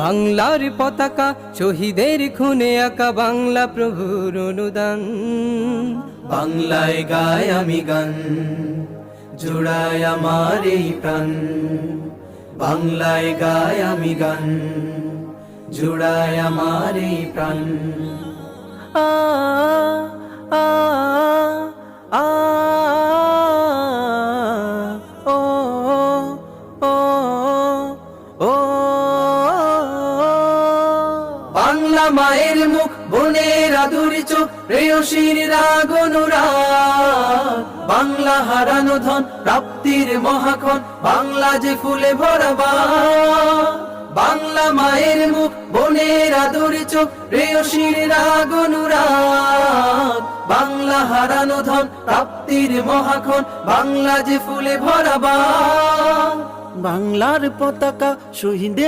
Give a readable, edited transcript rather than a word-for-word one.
বাংলার পতাকা শহীদের খুনে আঁকা বাংলা প্রভুর অনুদান। বাংলায় গায় আমি গান, জোড়ায় আমার এই প্রাণ। বাংলায় গায় আমি গান, জোড়ায় আমার এই প্রাণ। আ আ আ ও ও ও বাংলা মায়ের মুখ, বোনের আদুর চোখ, প্রেয়সীর রাগ অনুরাগ। বাংলা হারানো ধন, প্রাপ্তির মহাক্ষণ, বাংলা যে ফুলে ভরাবা। বাংলা মায়ের মুখ, বোনের আদুর চোখ, প্রেয়সীর রাগ অনুরাগ। বাংলা হারানো ধন, প্রাপ্তির মহাক্ষণ, বাংলা যে ফুলে ভরাবা। বাংলার পতাকা শহীদের